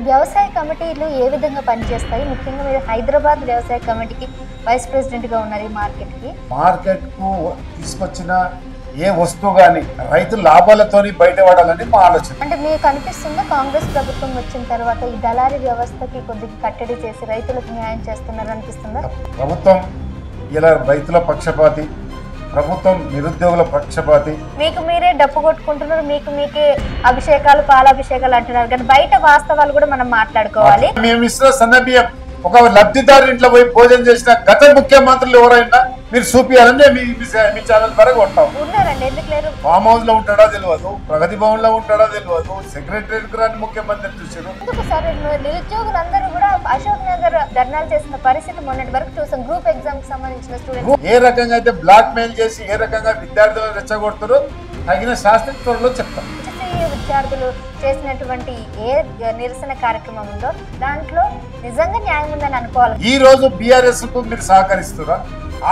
వ్యవసాయ కమిటీలు ఏ విధంగా పనిచేస్తాయి? ముఖ్యంగా మీరు హైదరాబాద్ వ్యవసాయ కమిటీకి వైస్ ప్రెసిడెంట్గా ఉన్నారు. ఈ మార్కెట్కు తీసుకొచ్చిన ఏ వస్తువు కానీ రైతు లాభాలతోని బయటపడాలని మా ఆలోచన. అంటే మీకు అనిపిస్తుందా కాంగ్రెస్ ప్రభుత్వం వచ్చిన తర్వాత ఈ దళారీ వ్యవస్థకి కొద్దిగా కట్టడి చేసి రైతులకు న్యాయం చేస్తున్నారు అనిపిస్తుందా? ప్రభుత్వం ఇలా రైతుల పక్షపాతి, ప్రభుత్వం నిరుద్యోగుల పక్షపాతి. మీకు మీరే డప్పు కొట్టుకుంటున్నారు, మీకు మీకే అభిషేకాలు పాలాభిషేకాలు అంటున్నారు, కానీ బయట వాస్తవాలు కూడా మనం మాట్లాడుకోవాలి. మేము ఇస్తున్న సన్నబియ్యం ఒక లబ్ధిదారు ఇంట్లో పోయి భోజనం చేసిన గత ముఖ్యమంత్రులు ఎవరైనా మీరు చూపియాలని మీ ఛానల్ ద్వారా కొట్టాం. ఉన్నారండి, ఎందుకు లేరు? ఫామ్ హౌస్ లో ఉంటాడో తెలియదు, ప్రగతి భవన్ లో ఉంటాడో తెలియదు, సెక్రటరీ రాని ముఖ్యమంత్రి చూసారు. ఎందుకు సార్ నిరుద్యోగులందరూ కూడా అశోక్ నగర్ ధర్నాలు చేసిన పరిస్థితి మొన్నటి వరకు చూసాం. గ్రూప్ ఎగ్జామ్ కి సంబంధించిన స్టూడెంట్స్ ఏ రకంగా అయితే బ్లాక్ మెయిల్ చేసి ఏ రకంగా విద్యార్థులను రెచ్చగొడతారో తగిన శాస్త్ర త్వరలో చెప్తాం. విద్యార్థులు చేసినటువంటి ఏ నిరసన కార్యక్రమం ఉందో దాంట్లో నిజంగా న్యాయం ఉందని అనుకోవాలి. ఈ రోజు బీఆర్ఎస్ కు మీరు సహకరిస్తురా?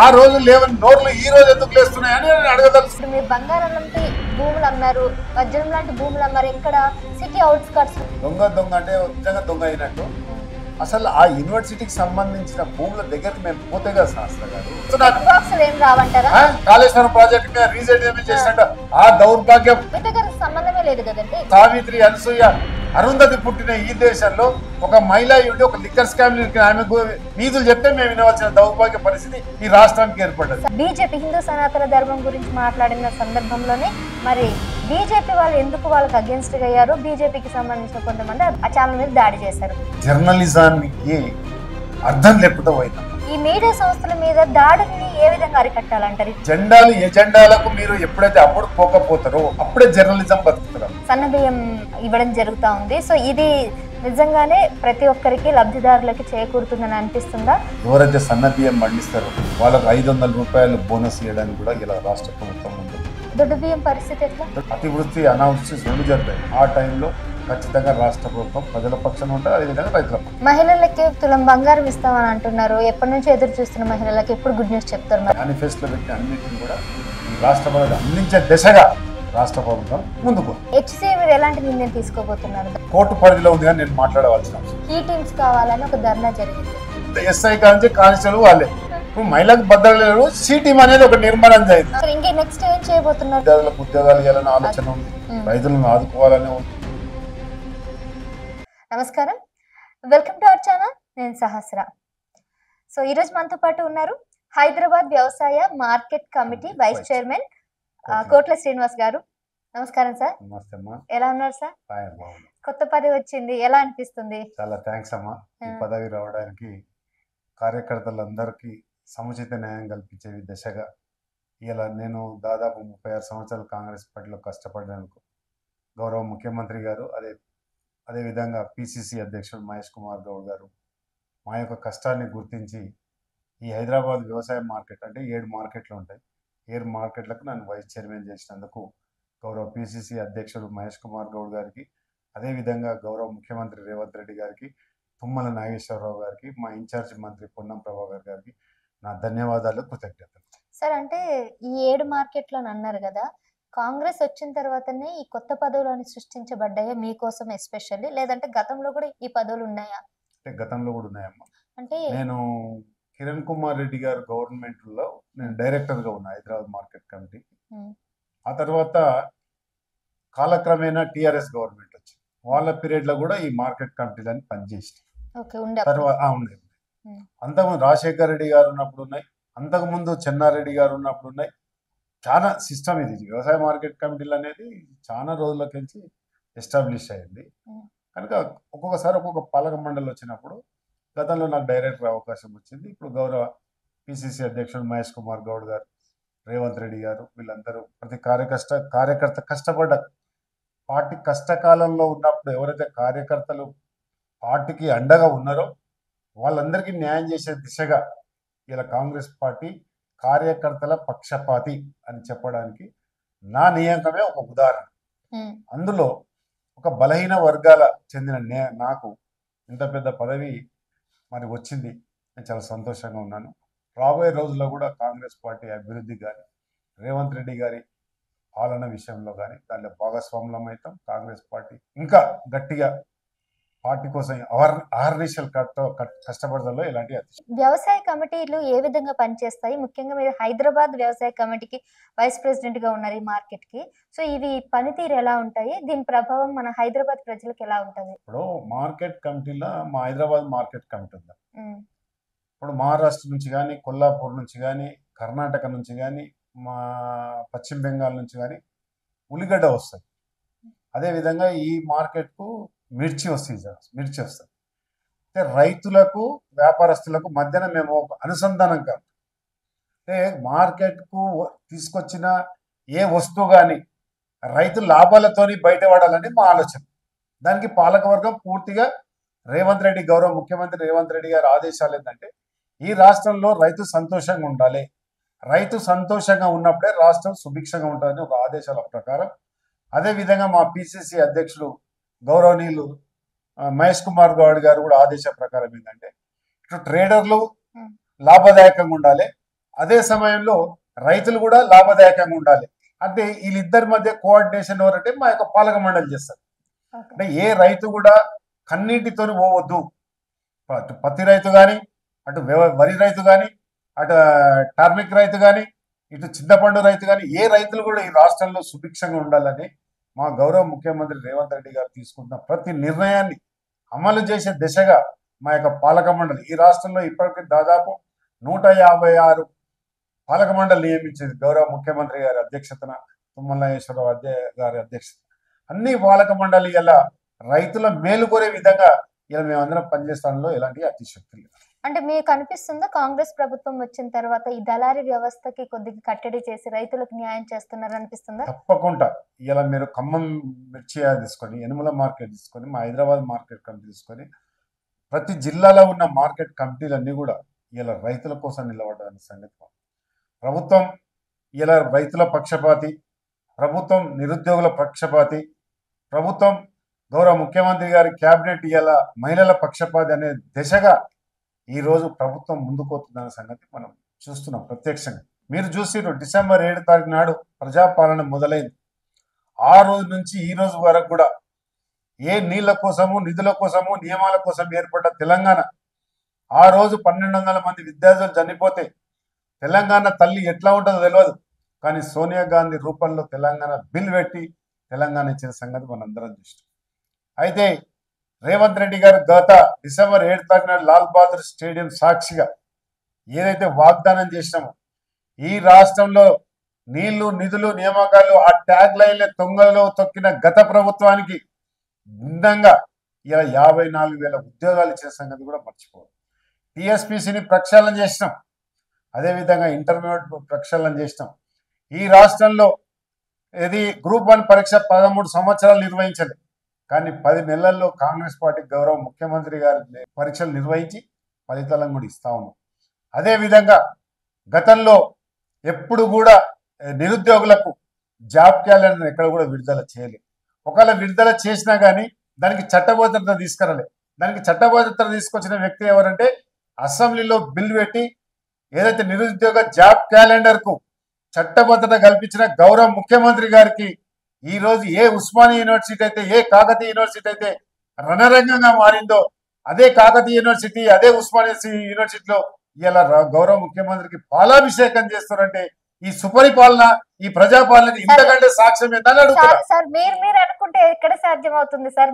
ఆ రోజు లేవని నోర్లు ఈ రోజు ఎందుకు లేస్తున్నాయని అడగదలుచు. మీరు బంగారం లాంటి భూములు అమ్మారు, వజ్రం లాంటి భూములు అమ్మారు, ఇక్కడ సిటీ అవుట్స్కట్స్. దొంగ అంటే నిజంగా దొంగ అయినట్టు. అసలు ఆ యూనివర్సిటీకి సంబంధించిన భూముల దగ్గరికి మేము పోతే కదా శాస్త్ర గారు ఏం రావంటారా? కాళేశ్వరం ప్రాజెక్ట్ మీద రీజెంట్ చేసినట్టు ఆ దౌర్భాగ్యం సంబంధమే లేదు కదండి. సావిత్రి, అనసూయ, అరుంధతి పుట్టిన ఈ దేశంలో ఒక మహిళ ఉండి ఒక లిక్కర్ స్కామ్ ఆమెకు నీతులు చెప్తే మేము వినవలసిన దౌర్భాగ్య పరిస్థితి ఈ రాష్ట్రానికి ఏర్పడ్డది. బీజేపీ హిందూ సనాతన ధర్మం గురించి మాట్లాడిన సందర్భంలోనే మరి బీజేపీ వాళ్ళు ఎందుకు వాళ్ళకి అగేన్స్ట్ గా అయ్యారు? బీజేపీకి సంబంధించిన కొంతమంది ఆ ఛానల్ మీద దాడి చేశారు. జర్నలిజానికి అర్థం లేకుండా పోయింది. ఈ మీడియా సంస్థల మీద దాడుల్ని ఏ విధంగా అరికట్టాలంటారు? జెండాలు ఎజెండాలకు మీరు ఎప్పుడైతే అప్పుడు పోకపోతారో అప్పుడే జర్నలిజం బతుకుతారు. సన్నబియ్యం ఇవ్వడం జరుగుతా ఉంది. సో ఇది నిజంగానే ప్రతి ఒక్కరికి లబ్ధిదారులకి చేకూరుతుందని అనిపిస్తుందా? ఎవరైతే సన్నబియ్యం పండిస్తారో వాళ్ళకి 500 రూపాయలు బోనస్ ఇవ్వడానికి కూడా ఇలా రాష్ట్ర ప్రభుత్వం ఉంది. దొడ్డు బియ్యం పరిస్థితి ఎట్లా? అతివృష్టి అనావృష్టి రెండు జరుగుతాయి. ఆ టైంలో ఖచ్చితంగా రాష్ట్ర ప్రభుత్వం ప్రజల పక్షాన ఉంటుంది, అదేవిధంగా రైతుల పక్షాన. మహిళలకి తులం బంగారం ఇస్తామని అంటున్నారు. ఎప్పటి నుంచి ఎదురు చూస్తున్న మహిళలకి ఎప్పుడు గుడ్ న్యూస్ చెప్తారు? మేనిఫెస్టోలో పెట్టిన అన్నింటినీ కూడా ఈ రాష్ట్ర ప్రభుత్వం అందించే దిశగా రాష్ట్ర ప్రభుత్వం ముందుకు. హెచ్సీ మీరు ఎలాంటి నిర్ణయం తీసుకోబోతున్నారు? కోర్టు పరిధిలో ఉంది కానీ నేను మాట్లాడవలసిన అవసరం. ఈ టీమ్స్ కావాలని ఒక ధర్నా జరిగింది. ఎస్ఐ కాంచి కానిస్టేబుల్ వాళ్ళే. ఇప్పుడు మహిళలకు భద్రత లేదు, సి టీమ్ అనేది ఒక నిర్మాణం జరిగింది. ఇంకా నెక్స్ట్ ఏం చేయబోతున్నారు? విద్యార్థులకు ఉద్యోగాలు ఇవ్వాలని ఆలోచన ఉంది, రైతులను ఆదుకోవాలని ఉంది. నమస్కారం, వెల్కమ్ టు అవర్ ఛానల్. నేను సహస్ర. సో ఈరోజు మనతో పాటు ఉన్నారు హైదరాబాద్ వ్యవసాయ మార్కెట్ కమిటీ వైస్ చైర్మన్ కోట్ల శ్రీనివాస్ గారు. నమస్కారం సార్. ఎలా ఉన్నారు సార్? కొత్త పదవి వచ్చింది, ఎలా అనిపిస్తుంది? చాలా థ్యాంక్స్ అమ్మా. ఈ పదవి రావడానికి కార్యకర్తలందరికీ సముచిత న్యాయం కల్పించే దిశగా ఇలా నేను దాదాపు 36 సంవత్సరాలు కాంగ్రెస్ పార్టీలో కష్టపడడానికి గౌరవ ముఖ్యమంత్రి గారు అదేవిధంగా పిసిసి అధ్యక్షుడు మహేష్ కుమార్ గౌడ్ గారు మా యొక్క కష్టాన్ని గుర్తించి ఈ హైదరాబాద్ వ్యవసాయ మార్కెట్ అంటే 7 మార్కెట్లు ఉంటాయి, 7 మార్కెట్లకు నన్ను వైస్ చైర్మన్ చేసినందుకు గౌరవ పిసిసి అధ్యక్షుడు మహేష్ కుమార్ గౌడ్ గారికి, అదేవిధంగా గౌరవ ముఖ్యమంత్రి రేవంత్ రెడ్డి గారికి, తుమ్మల నాగేశ్వరరావు గారికి, మా ఇన్ఛార్జి మంత్రి పొన్నం ప్రభాకర్ గారికి నా ధన్యవాదాలు, కృతజ్ఞతలు. సార్, అంటే ఈ 7 మార్కెట్లు అని అన్నారు కదా, కాంగ్రెస్ వచ్చిన తర్వాతనే ఈ కొత్త పదవులను సృష్టించబడ్డాయా మీకోసం ఎస్పెషల్లీ, లేదంటే గతంలో కూడా ఈ పదవులు ఉన్నాయా? అంటే గతంలో కూడా ఉన్నాయమ్మా. అంటే నేను కిరణ్ కుమార్ రెడ్డి గారు గవర్నమెంట్ లో నేను డైరెక్టర్ గా ఉన్నా హైదరాబాద్ మార్కెట్ కమిటీ. ఆ తర్వాత కాలక్రమేణా టిఆర్ఎస్ గవర్నమెంట్ వచ్చింది, వాళ్ళ పీరియడ్ లో కూడా ఈ మార్కెట్ కమిటీలని పనిచేసి తర్వాత ఉండేది. అంతకుముందు రాజశేఖర రెడ్డి గారు ఉన్నప్పుడు ఉన్నాయి, అంతకుముందు చెన్నారెడ్డి గారు ఉన్నప్పుడు ఉన్నాయి. చాలా సిస్టమ్ ఇది, వ్యవసాయ మార్కెట్ కమిటీలు అనేది చాలా రోజులకి నుంచి ఎస్టాబ్లిష్ అయింది. కనుక ఒక్కొక్కసారి ఒక్కొక్క పాలక మండలి వచ్చినప్పుడు గతంలో నాకు డైరెక్టర్ అవకాశం వచ్చింది. ఇప్పుడు గౌరవ పిసిసి అధ్యక్షుడు మహేష్ కుమార్ గౌడ్ గారు, రేవంత్ రెడ్డి గారు, వీళ్ళందరూ ప్రతి కార్యకర్త కష్టపడ్డ పార్టీ కష్టకాలంలో ఉన్నప్పుడు ఎవరైతే కార్యకర్తలు పార్టీకి అండగా ఉన్నారో వాళ్ళందరికీ న్యాయం చేసే దిశగా ఇలా కాంగ్రెస్ పార్టీ కార్యకర్తల పక్షపాతి అని చెప్పడానికి నా నియంత్రమే ఒక ఉదాహరణ. అందులో ఒక బలహీన వర్గాల చెందిన నాకు ఇంత పెద్ద పదవి మరి వచ్చింది, నేను చాలా సంతోషంగా ఉన్నాను. రాబోయే రోజుల్లో కూడా కాంగ్రెస్ పార్టీ అభివృద్ధి కానీ రేవంత్ రెడ్డి గారి పాలన విషయంలో కానీ దానిలో భాగస్వామ్యం అవుతాం. కాంగ్రెస్ పార్టీ ఇంకా గట్టిగా పార్టీ కోసం అహర్నిశలు కష్టపడడంలో ఎలాంటి వ్యవసాయ కమిటీలు ఏ విధంగా పనిచేస్తాయి? ముఖ్యంగా మీరు హైదరాబాద్ వ్యవసాయ కమిటీకి వైస్ ప్రెసిడెంట్ గా ఉన్నారు ఈ మార్కెట్ కి. సో ఇవి పనితీరు ఎలా ఉంటాయి? దీని ప్రభావం మన హైదరాబాద్ ప్రజలకు ఎలా ఉంటది? ఇప్పుడు మార్కెట్ కమిటీలో మా హైదరాబాద్ మార్కెట్ కమిటీ ఉంది. ఇప్పుడు మహారాష్ట్ర నుంచి కానీ, కొల్లాపూర్ నుంచి కానీ, కర్ణాటక నుంచి కానీ, మా పశ్చిమ బెంగాల్ నుంచి కానీ ఉల్లిగడ్డ వస్తుంది. అదేవిధంగా ఈ మార్కెట్కు మిర్చి వస్తుంది. అంటే రైతులకు వ్యాపారస్తులకు మధ్యన మేము ఒక అనుసంధానం కాదు. అంటే మార్కెట్కు తీసుకొచ్చిన ఏ వస్తువు కానీ రైతు లాభాలతోని బయటపడాలని మా ఆలోచన. దానికి పాలకవర్గం పూర్తిగా రేవంత్ రెడ్డి, గౌరవ ముఖ్యమంత్రి రేవంత్ రెడ్డి గారి ఆదేశాలు ఏంటంటే ఈ రాష్ట్రంలో రైతు సంతోషంగా ఉండాలి, రైతు సంతోషంగా ఉన్నప్పుడే రాష్ట్రం సుభిక్షంగా ఉంటుందని ఒక ఆదేశాల ప్రకారం. అదేవిధంగా మా పిసిసి అధ్యక్షుడు గౌరవనీయులు మహేష్ కుమార్ గౌడ్ గారు కూడా ఆదేశ ప్రకారం ఏంటంటే ఇటు ట్రేడర్లు లాభదాయకంగా ఉండాలి, అదే సమయంలో రైతులు కూడా లాభదాయకంగా ఉండాలి. అంటే వీళ్ళిద్దరి మధ్య కోఆర్డినేషన్ ఎవరంటే మా యొక్క పాలక మండలి చేస్తారు. అంటే ఏ రైతు కూడా కన్నీటితో పోవద్దు. అటు పత్తి రైతు కానీ, అటు వరి రైతు కానీ, అటు టర్మిక్ రైతు కానీ, ఇటు చింతపండు రైతు కానీ ఏ రైతులు కూడా ఈ రాష్ట్రంలో సుభిక్షంగా ఉండాలని మా గౌరవ ముఖ్యమంత్రి రేవంత్ రెడ్డి గారు తీసుకుంటున్న ప్రతి నిర్ణయాన్ని అమలు చేసే దిశగా మా యొక్క పాలక మండలి ఈ రాష్ట్రంలో ఇప్పటికీ దాదాపు 156 పాలక మండలి నియమించింది గౌరవ ముఖ్యమంత్రి గారి అధ్యక్షతన, తుమ్మల నాగేశ్వరరావు గారి అధ్యక్షత. అన్ని పాలక మండలి ఇలా రైతుల మేలు కోరే విధంగా ఇలా మేమందరం పనిచేస్తాంలో ఎలాంటి అతిశక్తి లేదు. అంటే మీకు అనిపిస్తుందా కాంగ్రెస్ ప్రభుత్వం వచ్చిన తర్వాత ఈ దళారీ వ్యవస్థకి కొద్దిగా కట్టడి చేసి రైతులకు న్యాయం చేస్తున్నారు అనిపిస్తుందా? తప్పకుండా. ఇలా మీరు ఖమ్మం మిర్చి తీసుకొని, యనమల మార్కెట్ తీసుకొని, మా హైదరాబాద్ మార్కెట్ కమిటీ తీసుకొని, ప్రతి జిల్లాలో ఉన్న మార్కెట్ కమిటీలన్నీ కూడా ఇలా రైతుల కోసం నిలబడ్డారనే సంగతి. ప్రభుత్వం ఇలా రైతుల పక్షపాతి, ప్రభుత్వం నిరుద్యోగుల పక్షపాతి, ప్రభుత్వం గౌరవ ముఖ్యమంత్రి గారి క్యాబినెట్ ఇలా మహిళల పక్షపాతి అనే దిశగా ఈరోజు ప్రభుత్వం ముందుకోతుందనే సంగతి మనం చూస్తున్నాం ప్రత్యక్షంగా. మీరు చూసిరు డిసెంబర్ 7 తారీఖు నాడు ప్రజాపాలన మొదలైంది. ఆ రోజు నుంచి ఈ రోజు వరకు కూడా ఏ నీళ్ల కోసము, నిధుల కోసము, నియమాల కోసం ఏర్పడ్డ తెలంగాణ, ఆ రోజు 1200 మంది విద్యార్థులు చనిపోతే తెలంగాణ తల్లి ఎట్లా ఉంటుందో తెలియదు, కానీ సోనియా గాంధీ రూపంలో తెలంగాణ బిల్ పెట్టి తెలంగాణ ఇచ్చిన సంగతి మనందరం చూస్తాం. అయితే రేవంత్ రెడ్డి గారు గత డిసెంబర్ 7 తారీఖు నాడు లాల్ బహదూర్ స్టేడియం సాక్షిగా ఏదైతే వాగ్దానం చేసినామో ఈ రాష్ట్రంలో నీళ్లు, నిధులు, నియామకాలు ఆ ట్యాగ్ లైన్ల తొంగలలో తొక్కిన గత ప్రభుత్వానికి భిన్నంగా ఇలా 54,000 ఉద్యోగాలు ఇచ్చిన సంగతి కూడా మర్చిపోవాలి. టీఎస్పీసీని ప్రక్షాళన చేసినాం, అదేవిధంగా ఇంటర్మీడియట్ ప్రక్షాళన చేసినాం. ఈ రాష్ట్రంలో ఇది గ్రూప్ 1 పరీక్ష 13 సంవత్సరాలు నిర్వహించలేదు, కానీ 10 నెలల్లో కాంగ్రెస్ పార్టీ గౌరవ ముఖ్యమంత్రి గారి పరీక్షలు నిర్వహించి ఫలితాలను కూడా ఇస్తా ఉన్నాం. అదేవిధంగా గతంలో ఎప్పుడు కూడా నిరుద్యోగులకు జాబ్ క్యాలెండర్ ఎక్కడ కూడా విడుదల చేయలేదు. ఒకవేళ విడుదల చేసినా కానీ దానికి చట్టబద్ధత తీసుకురాలేదు. దానికి చట్టబద్ధత తీసుకొచ్చిన వ్యక్తి ఎవరంటే అసెంబ్లీలో బిల్ పెట్టి ఏదైతే నిరుద్యోగ జాబ్ క్యాలెండర్కు చట్టబద్ధత కల్పించిన గౌరవ ముఖ్యమంత్రి గారికి ఈ రోజు ఏ ఉస్మానియా యూనివర్సిటీ అయితే, ఏ కాకతీయ యూనివర్సిటీ అయితే రణరంగంగా మారిందో అదే కాకతీయ యూనివర్సిటీ, అదే ఉస్మానియా యూనివర్సిటీలో ఇలా గౌరవ ముఖ్యమంత్రికి పాలాభిషేకం చేస్తారంటే ఈ సుపరిపాలన, ఈ ప్రజాపాలన ఇంతకంటే సాక్ష్యం ఏంటని అడుగుతున్నారు. సార్ మీరు అనుకుంటే ఎక్కడ సాధ్యం అవుతుంది సార్?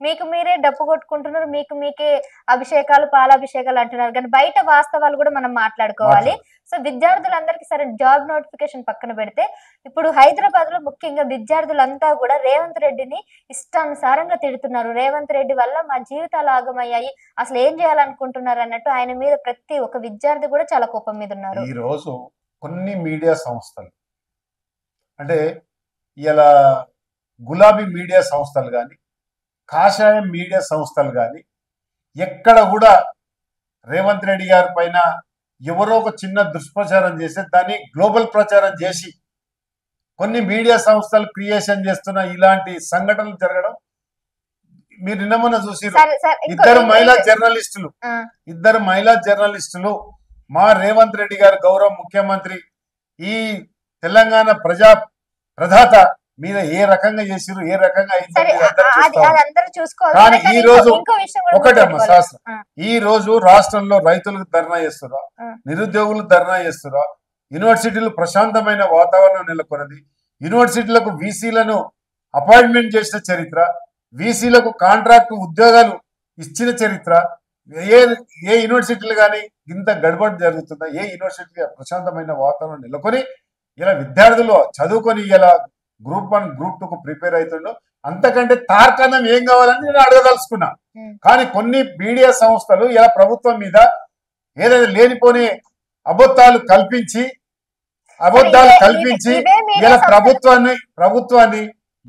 మీకు మీరే డప్పు కొట్టుకుంటున్నారు, మీకు మీకే అభిషేకాలు, పాలాభిషేకాలు అంటున్నారు, కానీ బయట వాస్తవాలు కూడా మనం మాట్లాడుకోవాలి. సో విద్యార్థులందరికీ సరే జాబ్ నోటిఫికేషన్ పక్కన పెడితే ఇప్పుడు హైదరాబాద్ లో ముఖ్యంగా విద్యార్థులంతా కూడా రేవంత్ రెడ్డిని ఇష్టానుసారంగా తిడుతున్నారు. రేవంత్ రెడ్డి వల్ల మా జీవితాలు ఆగమయ్యాయి, అసలు ఏం చేయాలనుకుంటున్నారు అన్నట్టు ఆయన మీద ప్రతి ఒక్క విద్యార్థి కూడా చాలా కోపం మీద ఉన్నారు. ఈ రోజు కొన్ని మీడియా సంస్థలు అంటే ఇలా గులాబీ మీడియా సంస్థలు కానీ, కాషాయం మీడియా సంస్థలు కానీ ఎక్కడ కూడా రేవంత్ రెడ్డి గారి పైన ఎవరో ఒక చిన్న దుష్ప్రచారం చేసి దాన్ని గ్లోబల్ ప్రచారం చేసి కొన్ని మీడియా సంస్థలు క్రియేషన్ చేస్తున్న ఇలాంటి సంఘటనలు జరగడం మీరు నిన్నమన్న చూసి ఇద్దరు మహిళా జర్నలిస్టులు మా రేవంత్ రెడ్డి గారు గౌరవ ముఖ్యమంత్రి ఈ తెలంగాణ ప్రజాప్రదాత మీరు ఏ రకంగా చేసిరు, ఏ రకంగా సరే అయిందని అందరూ చూస్తా ఉన్నారు. అది అందరూ చూసుకోవాలి కానీ కానీ ఈ రోజు ఇంకో విషయం కూడా ఒకటమ్మ గుర్తుపెట్టుకోవాలి. శాస్త్రం, ఈ రోజు రాష్ట్రంలో రైతులకు ధర్నా చేస్తురా, నిరుద్యోగులు ధర్నా చేస్తురా, యూనివర్సిటీలు ప్రశాంతమైన వాతావరణం నెలకొన్నది, యూనివర్సిటీలకు వీసీలను అపాయింట్మెంట్ చేసిన చరిత్ర, వీసీలకు కాంట్రాక్ట్ ఉద్యోగాలు ఇచ్చిన చరిత్ర, ఏ ఏ యూనివర్సిటీలు కానీ ఇంత గడబడి జరుగుతుందా? ఏ యూనివర్సిటీ ప్రశాంతమైన వాతావరణం నెలకొని ఇలా విద్యార్థులు చదువుకొని ఇలా గ్రూప్ 1 గ్రూప్ 2కు ప్రిపేర్ అవుతుండో అంతకంటే తార్కాణం ఏం కావాలని నేను అడగదలుచుకున్నా. కానీ కొన్ని మీడియా సంస్థలు ఇలా ప్రభుత్వం మీద ఏదైతే లేనిపోని అబద్ధాలు కల్పించి ఇలా ప్రభుత్వాన్ని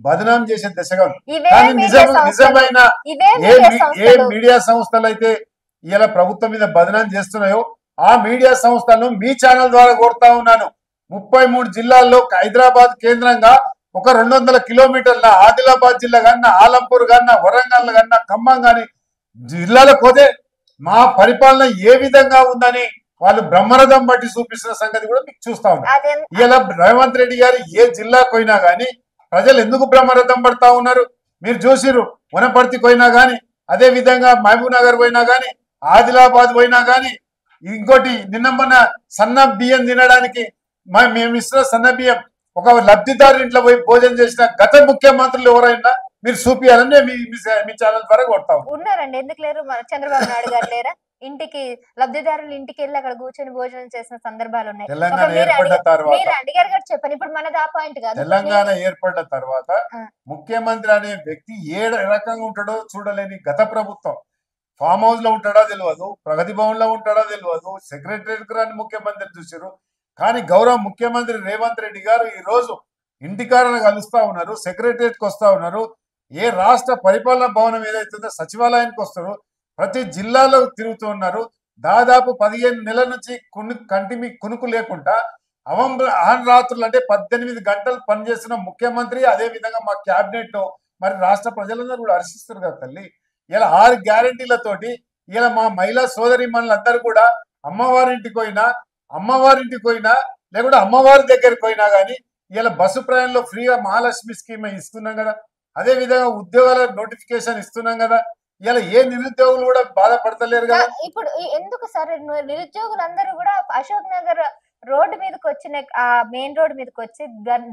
బదనాం చేసే దిశగా ఉంది. కానీ నిజమైన ఏ మీడియా సంస్థలు అయితే ఇలా ప్రభుత్వం మీద బదనాం చేస్తున్నాయో ఆ మీడియా సంస్థలను మీ ఛానల్ ద్వారా కోరుతా ఉన్నాను. 33 జిల్లాల్లో హైదరాబాద్ కేంద్రంగా ఒక 200 కిలోమీటర్ల ఆదిలాబాద్ జిల్లా కన్నా, ఆలంపూర్ కన్నా, వరంగల్ కన్నా, ఖమ్మం కానీ జిల్లాలకు పోతే మా పరిపాలన ఏ విధంగా ఉందని వాళ్ళు బ్రహ్మరథం బట్టి చూపిస్తున్న సంగతి కూడా మీకు చూస్తా ఉన్నారు. ఇలా రేవంత్ రెడ్డి గారు ఏ జిల్లాకు పోయినా కానీ ప్రజలు ఎందుకు బ్రహ్మరథం పడతా ఉన్నారు మీరు చూసిరు. వనపర్తికి పోయినా కానీ, అదే విధంగా మహబూబ్ నగర్ పోయినా కానీ, ఆదిలాబాద్ పోయినా కానీ, ఇంకోటి నిన్న మొన్న సన్న బియ్యం తినడానికి మేము ఇస్తున్న సన్న బియ్యం ఒక లబ్ధిదారు ఇంట్లో పోయి భోజనం చేసిన గత ముఖ్యమంత్రులు ఎవరైనా మీరు చూపియాలని మీ ఛానల్ ద్వారా కొడతా ఉన్నారండి. ఎందుకు లేరు? చంద్రబాబు నాయుడు గారు లేరా? ఇంటికి లబ్ధిదారులు ఇంటికి వెళ్ళి అక్కడ కూర్చొని భోజనం చేసిన సందర్భాలు ఉన్నాయి. తెలంగాణ ఏర్పడ్డ తర్వాత అడిగారు కదా చెప్పండి. ఇప్పుడు మనది ఆ పాయింట్ కాదు. తెలంగాణ ఏర్పడ్డ తర్వాత ముఖ్యమంత్రి అనే వ్యక్తి ఏ రకంగా ఉంటాడో చూడలేని గత ప్రభుత్వం ఫామ్ హౌస్ లో ఉంటాడో తెలియదు, ప్రగతి భవన్ లో ఉంటాడో తెలియదు, సెక్రటరియట్ రాని ముఖ్యమంత్రి చూసారు. కానీ గౌరవ ముఖ్యమంత్రి రేవంత్ రెడ్డి గారు ఈ రోజు ఇంటికారని కలుస్తా ఉన్నారు, సెక్రటరియట్ కి వస్తా ఉన్నారు. ఏ రాష్ట్ర పరిపాలనా భవనం ఏదైతుందో సచివాలయానికి వస్తారు, ప్రతి జిల్లాలో తిరుగుతూ ఉన్నారు. దాదాపు 15 నెలల నుంచి కునుకు లేకుండా రాత్రులు అంటే 18 గంటలు పనిచేసిన ముఖ్యమంత్రి, అదే విధంగా మా క్యాబినెట్ మరి రాష్ట్ర ప్రజలందరూ కూడా హర్షిస్తారు కదా తల్లి. ఇలా 6 గ్యారంటీలతోటి ఇలా మా మహిళా సోదరి మనులందరూ కూడా అమ్మవారింటికి పోయినా లేకుంటే అమ్మవారి దగ్గరికి పోయినా కానీ ఇలా బస్సు ప్రయాణంలో ఫ్రీగా మహాలక్ష్మి స్కీమ్ ఇస్తున్నాం కదా, అదే విధంగా ఉద్యోగాల నోటిఫికేషన్ ఇస్తున్నాం కదా. ఇలా ఏ నిరుద్యోగులు కూడా బాధపడతలేరు కదా. ఇప్పుడు ఎందుకు సరే నిరుద్యోగులందరూ కూడా అశోక్ నగర్ రోడ్డు మీదకి వచ్చిన మెయిన్ రోడ్ మీదకి వచ్చి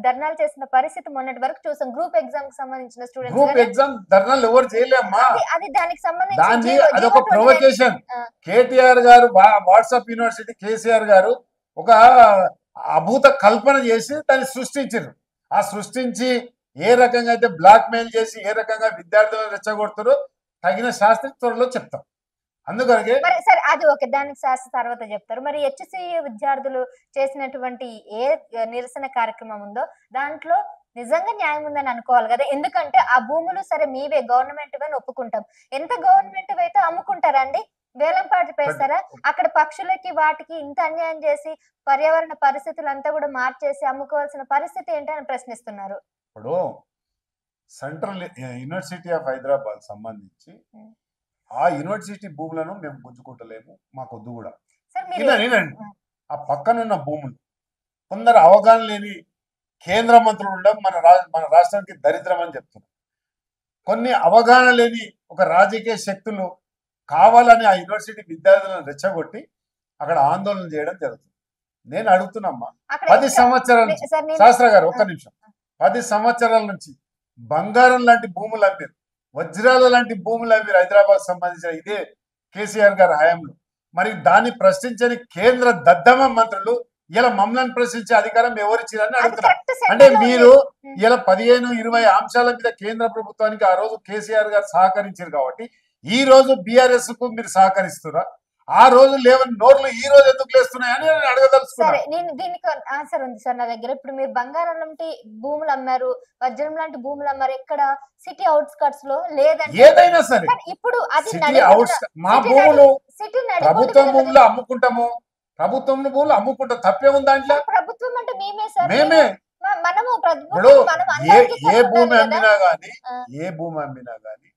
ధర్నాలు చేసిన పరిస్థితి మొన్నటి వరకు చూసాం. గ్రూప్ ఎగ్జామ్ కి సంబంధించిన స్టూడెంట్స్ గ్రూప్ ఎగ్జామ్ ధర్నాలు ఎవరు చేయలేమ్మా. అది దానికి సంబంధించి అదొక ప్రొవకేషన్. కేటీఆర్ గారు వాట్సాప్ యూనివర్సిటీ కేసీఆర్ గారు ఒక అభూత కల్పన చేసి దాన్ని సృష్టించారు. ఆ సృష్టించి ఏ రకంగా అయితే బ్లాక్ మెయిల్ చేసి ఏ రకంగా విద్యార్థులను రెచ్చగొడుతారో తగిన శాస్త్ర త్వరలో చెప్తాం. అందుకని మరి సరే అది ఓకే, దానికి శాస్త్ర తర్వాత చెప్తారు. మరి హెచ్సియు విద్యార్థులు చేసినటువంటి ఏ నిరసన కార్యక్రమం ఉందో దాంట్లో నిజంగా న్యాయం ఉందని అనుకోవాలి కదా. ఎందుకంటే ఆ భూములు సరే మీవే, గవర్నమెంట్ అని ఒప్పుకుంటాం. ఎంత గవర్నమెంట్ అయితే అమ్ముకుంటారండి? వేలం పాటు పేస్తారా? అక్కడ పక్షులకి వాటికి ఇంత అన్యాయం చేసి పర్యావరణ పరిస్థితులు అంతా కూడా మార్చేసి అమ్ముకోవాల్సిన పరిస్థితి ఏంటని ప్రశ్నిస్తున్నారు. ఇప్పుడు సెంట్రల్ యూనివర్సిటీ ఆఫ్ హైదరాబాద్ సంబంధించి ఆ యూనివర్సిటీ భూములను మేము గుంజుకుంటలేము, మాకు వద్దు కూడా. ఆ పక్కనున్న భూములు కొందరు అవగాహన లేని కేంద్ర మంత్రులు ఉండడం మన రాష్ట్రానికి దరిద్రం అని చెప్తున్నారు. కొన్ని అవగాహన లేని ఒక రాజకీయ శక్తులు కావాలని ఆ యూనివర్సిటీ విద్యార్థులను రెచ్చగొట్టి అక్కడ ఆందోళన చేయడం జరుగుతుంది. నేను అడుగుతున్నమ్మా, 10 సంవత్సరాల శాస్త్ర గారు ఒక్క నిమిషం, 10 సంవత్సరాల నుంచి బంగారం లాంటి భూములు అమ్మారు, వజ్రాల లాంటి భూములు అమ్మారు హైదరాబాద్ సంబంధించిన ఇదే కేసీఆర్ గారి హయాంలో. మరి దాన్ని ప్రశ్నించని కేంద్ర దద్దమ్మ మంత్రులు ఇలా మమ్మల్ని ప్రశ్నించే అధికారం ఎవరిచ్చిరని అడుగుతున్నారు. అంటే మీరు ఇలా 15-20 అంశాల మీద కేంద్ర ప్రభుత్వానికి ఆ రోజు కేసీఆర్ గారు సహకరించారు కాబట్టి ఈ రోజు బీఆర్ఎస్ కు మీరు సహకరిస్తున్నా? ఆ రోజు లేవని నోర్లు ఈ రోజు ఎందుకు లేస్తున్నాయని అడగదలుచుకున్నాను. నేను దీనికి ఆన్సర్ ఉంది సార్ నా దగ్గర. ఇప్పుడు మీరు బంగారం లాంటి భూములు అమ్మారు, వజ్రం లాంటి భూములు అమ్మారు, ఎక్కడ సిటీ అవుట్స్కట్స్ లో లేదంటే ఏదైనా సరే ఇప్పుడు అది మా భూములు ప్రభుత్వం భూములు అమ్ముకుంటాము, ప్రభుత్వం భూములు అమ్ముకుంటాం, తప్పే ఉంది దాంట్లో. ప్రభుత్వం అంటే మేమే సార్, మేమే. మనము ఏ భూమి అమ్మినా గానీ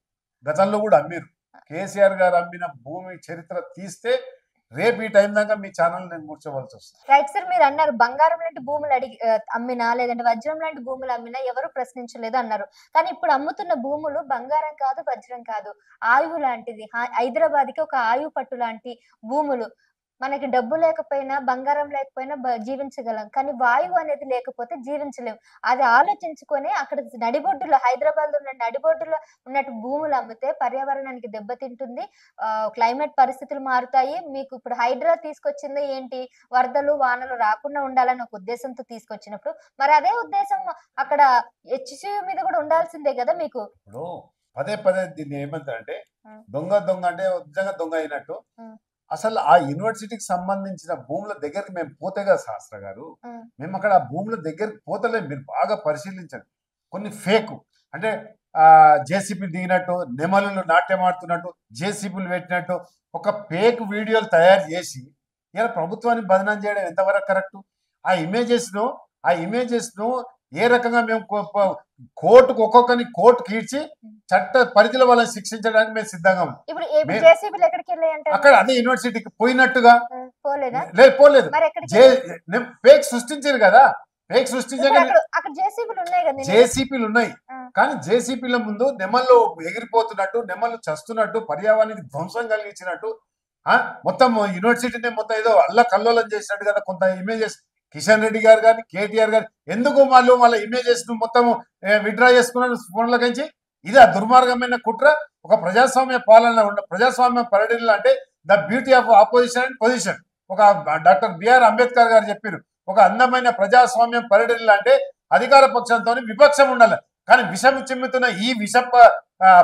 గతంలో కూడా అమ్మిరు. కేసీఆర్ గారు అమ్మిన భూమి చరిత్ర తీస్తే రేపు ఈ టైం దాకా మీ ఛానల్ నేను కూర్చోవలసి వస్తుంది. రైట్ సార్, మీరు అన్నారు బంగారం లాంటి భూములు అమ్మినా లేదంటే వజ్రం లాంటి భూములు అమ్మినా ఎవరు ప్రశ్నించలేదు అన్నారు. కానీ ఇప్పుడు అమ్ముతున్న భూములు బంగారం కాదు, వజ్రం కాదు, ఆయువు లాంటిది. హైదరాబాద్ కి ఒక ఆయువు పట్టు లాంటి భూములు. మనకి డబ్బు లేకపోయినా, బంగారం లేకపోయినా జీవించగలం. కానీ వాయువు అనేది లేకపోతే జీవించలేం. అది ఆలోచించుకొని అక్కడ నడిబొడ్డులో, హైదరాబాద్ లో ఉన్న నడిబొడ్డులో ఉన్నట్టు భూములు అమ్మితే పర్యావరణానికి దెబ్బతింటుంది, క్లైమేట్ పరిస్థితులు మారుతాయి. మీకు ఇప్పుడు హైడ్రా తీసుకొచ్చింది ఏంటి, వరదలు వానలు రాకుండా ఉండాలని ఒక ఉద్దేశంతో తీసుకొచ్చినప్పుడు మరి అదే ఉద్దేశం అక్కడ హెచ్సియు మీద కూడా ఉండాల్సిందే కదా మీకు. ఇప్పుడు పదే పదే దీన్ని ఏమంటారంటే దొంగ దొంగ అంటే నిజంగా దొంగ అయినట్టు. అసలు ఆ యూనివర్సిటీకి సంబంధించిన భూముల దగ్గరికి మేము పోతే కదా శాస్త్ర గారు, మేము అక్కడ ఆ భూముల దగ్గరికి పోతలేదు. మీరు బాగా పరిశీలించండి. కొన్ని ఫేక్ అంటే జేసీబీ దిగినట్టు, నెమలు నాట్యం ఆడుతున్నట్టు, జేసీబీలు పెట్టినట్టు ఒక ఫేక్ వీడియోలు తయారు చేసి ఇలా ప్రభుత్వాన్ని బదనాం చేయడం ఎంతవరకు కరెక్ట్? ఆ ఇమేజెస్ ను ఏ రకంగా మేము కోర్టుకు ఒక్కొక్కరిని కోర్టుకి ఈడ్చి చట్ట పరిధిలో వాళ్ళని శిక్షించడానికి మేము సిద్ధంగా అక్కడ అదే యూనివర్సిటీకి పోయినట్టుగా లేదు, పోలేదు. ఫేక్ సృష్టించారు కదా, ఫేక్ సృష్టించారు. జేసీపీలు ఉన్నాయి కానీ జేసీపీల ముందు నెమళ్ళు ఎగిరిపోతున్నట్టు, నెమళ్ళు చస్తున్నట్టు, పర్యావరణానికి ధ్వంసం కలిగించినట్టు, మొత్తం యూనివర్సిటీని మొత్తం ఏదో అల్ల కల్లోలం చేసినట్టు కదా కొంత ఇమేజెస్. కిషన్ రెడ్డి గారు కానీ, కేటీఆర్ గారు ఎందుకు వాళ్ళ ఇమేజెస్ ను మొత్తం విత్డ్రా చేసుకున్నారు ఫోన్లకించి? ఇది ఆ దుర్మార్గమైన కుట్ర. ఒక ప్రజాస్వామ్య పాలన ఉన్న ప్రజాస్వామ్య పరిడిలో అంటే the beauty of opposition and position. ఒక డాక్టర్ బిఆర్ అంబేద్కర్ గారు చెప్పారు, ఒక అందమైన ప్రజాస్వామ్యం పరిడిలో అంటే అధికార పక్షంతో విపక్షం ఉండాలి. కానీ విషం చిమ్ముతున్న ఈ విష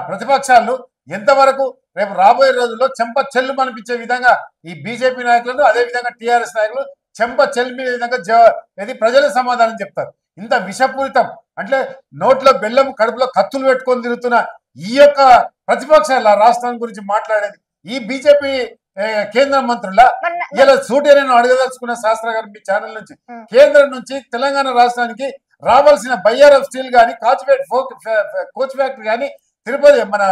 ప్రతిపక్షాలు ఎంతవరకు రేపు రాబోయే రోజుల్లో చెంప చెల్లు అనిపించే విధంగా ఈ బీజేపీ నాయకులను, అదే విధంగా టీఆర్ఎస్ నాయకులు చెంప చెల్లి విధంగా ఇది ప్రజల సమాధానం చెప్తారు. ఇంత విషపూరితం అంటే నోట్లో బెల్లం, కడుపులో కత్తులు పెట్టుకొని తిరుగుతున్న ఈ యొక్క ప్రతిపక్షాల రాష్ట్రం గురించి మాట్లాడేది ఈ బీజేపీ కేంద్ర మంత్రుల ఇలా సూటి నేను అడగదలుచుకున్న శాస్త్ర గారు మీ ఛానల్ నుంచి, కేంద్రం నుంచి తెలంగాణ రాష్ట్రానికి రావాల్సిన బయ్యర్ ఆఫ్ స్టీల్ కానీ, కోచ్ ఫ్యాక్టరీ కానీ, తిరుపతి మన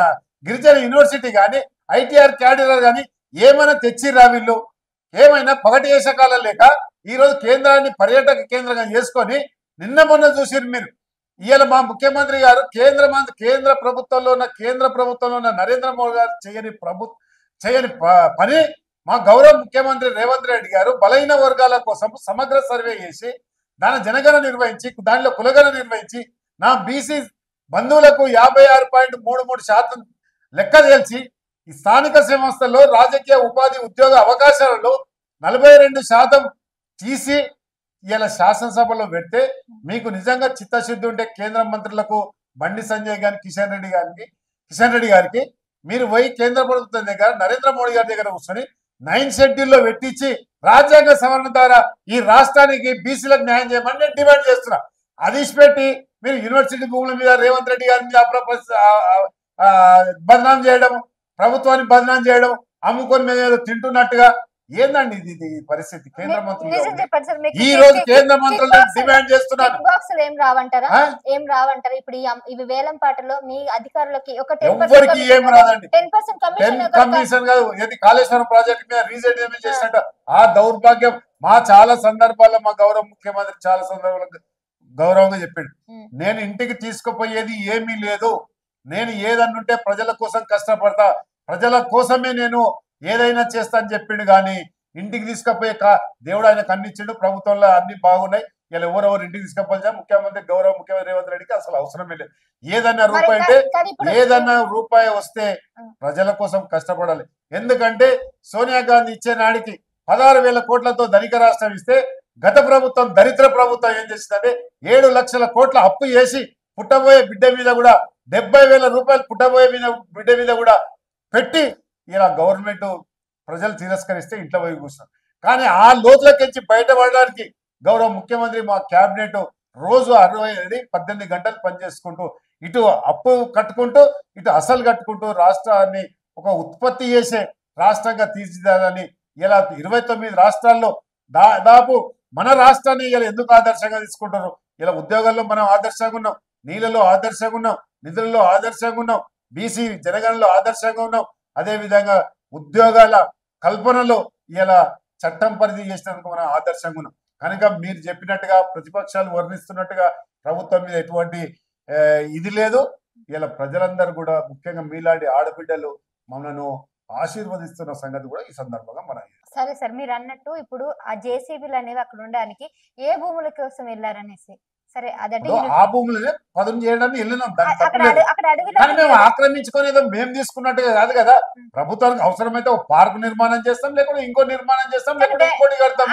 గిరిజన యూనివర్సిటీ కానీ, ఐటీఆర్ క్యాడర్ కానీ ఏమైనా తెచ్చిర్రా వీళ్ళు? ఏమైనా పగటి వేసకాలం లేక ఈ రోజు కేంద్రాన్ని పర్యాటక కేంద్రంగా చేసుకొని నిన్న మొన్న చూసిరు మీరు. ఇవాళ మా ముఖ్యమంత్రి గారు కేంద్ర ప్రభుత్వంలో ఉన్న నరేంద్ర మోడీ గారు చేయని పని మా గౌరవ ముఖ్యమంత్రి రేవంత్ రెడ్డి గారు బలహీన వర్గాల కోసం సమగ్ర సర్వే చేసి దాని జనగణన నిర్వహించి, దానిలో కులగణన నిర్వహించి నా బీసీ బంధువులకు 56.33% లెక్క తేల్చి ఈ స్థానిక సంస్థల్లో రాజకీయ ఉపాధి ఉద్యోగ అవకాశాలలో 42% తీసి ఇలా శాసనసభలో పెడితే మీకు నిజంగా చిత్తశుద్ధి ఉంటే కేంద్ర మంత్రులకు బండి సంజయ్ గారి కిషన్ రెడ్డి గారికి మీరు పోయి కేంద్ర ప్రభుత్వం దగ్గర నరేంద్ర మోడీ గారి దగ్గర కూర్చొని 9th షెడ్యూల్లో పెట్టించి రాజ్యాంగ సవరణ ద్వారా ఈ రాష్ట్రానికి బీసీలకు న్యాయం చేయమని నేను డిమాండ్ చేస్తున్నా. అది పెట్టి మీరు యూనివర్సిటీ భూముల మీద రేవంత్ రెడ్డి గారి మీద బదనాం చేయడం, ప్రభుత్వాన్ని బదనాం చేయడం, అమ్ముకొని మీద తింటున్నట్టుగా ఏందండి ఇది పరిస్థితి? కేంద్ర మంత్రులు ఈ రోజు కేంద్ర మంత్రులు డిమాండ్ చేస్తున్నారు. ఏం రావంటారు ఇప్పుడు ఇవి వేలం పాటలో మీ అధికారులకి ఒక ఎవరికి ఏం రాదండి. 10% కమిషన్ కాదు, ఏది కాళేశ్వరం ప్రాజెక్ట్ మీద రీజెంట్ చేసినట్టు ఆ దౌర్భాగ్యం మా చాలా సందర్భాల్లో మా గౌరవ ముఖ్యమంత్రి చాలా సందర్భాల్లో గౌరవంగా చెప్పాడు, నేను ఇంటికి తీసుకుపోయేది ఏమీ లేదు, నేను ఏదన్నుంటే ప్రజల కోసం కష్టపడతా, ప్రజల కోసమే నేను ఏదైనా చేస్తా అని చెప్పిండు. కానీ ఇంటికి తీసుకుపోయే దేవుడు ఆయనకు అన్ని ఇచ్చిండు, ప్రభుత్వంలో అన్ని బాగున్నాయి. ఇలా ఎవరెవరు ఇంటికి తీసుకుపోయా గౌరవ ముఖ్యమంత్రి రేవంత్ రెడ్డికి అసలు అవసరమే లేదు. ఏదన్నా రూపాయి వస్తే ప్రజల కోసం కష్టపడాలి. ఎందుకంటే సోనియా గాంధీ ఇచ్చే నాడికి 16,000 కోట్లతో ధనిక రాష్ట్రం ఇస్తే గత ప్రభుత్వం దరిద్ర ప్రభుత్వం ఏం చేసిందంటే 7 లక్షల కోట్ల అప్పు చేసి పుట్టబోయే బిడ్డ మీద కూడా 70,000 రూపాయలు పుట్టబోయే బిడ్డ మీద కూడా పెట్టి ఇలా గవర్నమెంట్ ప్రజలు తిరస్కరిస్తే ఇంట్లో పోయి కూర్చున్నారు. కానీ ఆ లోతులకించి బయటపడడానికి గౌరవ ముఖ్యమంత్రి మా క్యాబినెట్ రోజు 18 గంటలు పనిచేసుకుంటూ ఇటు అప్పు కట్టుకుంటూ ఇటు అసలు కట్టుకుంటూ రాష్ట్రాన్ని ఒక ఉత్పత్తి చేసే రాష్ట్రంగా తీర్చిదిద్దాలని ఇలా 29 రాష్ట్రాల్లో దాదాపు మన రాష్ట్రాన్ని ఇలా ఎందుకు ఆదర్శంగా తీసుకుంటారు? ఇలా ఉద్యోగాల్లో మనం ఆదర్శంగా ఉన్నాం, నీళ్ళలో ఆదర్శంగా ఉన్నాం, నిధుల్లో ఆదర్శంగా ఉన్నాం, బీసీ జనగణనలో ఆదర్శంగా ఉన్నాం. అదేవిధంగా ఉద్యోగాల కల్పనలో ఇలా చట్టం పరిధి చేసినందుకు మనం ఆదర్శంగా ఉన్నాం. కనుక మీరు చెప్పినట్టుగా ప్రతిపక్షాలు వర్ణిస్తున్నట్టుగా ప్రభుత్వం మీద ఎటువంటి ఇది లేదు. ఇలా ప్రజలందరూ కూడా ముఖ్యంగా మీలాంటి ఆడబిడ్డలు మనను ఆశీర్వదిస్తున్న సంగతి కూడా ఈ సందర్భంగా మనం. సరే సార్, మీరు అన్నట్టు ఇప్పుడు ఆ జేసీబీలు అనేవి అక్కడ ఉండడానికి ఏ భూముల కోసం వెళ్ళారనేసి, సరే అదంటే ఆ భూములనే పదును చేయడానికి వెళ్ళినాం, కానీ మేము ఆక్రమించుకునేదో మేము తీసుకున్నట్టుగా కాదు కదా. ప్రభుత్వానికి అవసరమైతే ఒక పార్క్ నిర్మాణం చేస్తాం, లేకుంటే ఇంకో నిర్మాణం చేస్తాం, లేకుంటే ఇంకోటి కడతాం.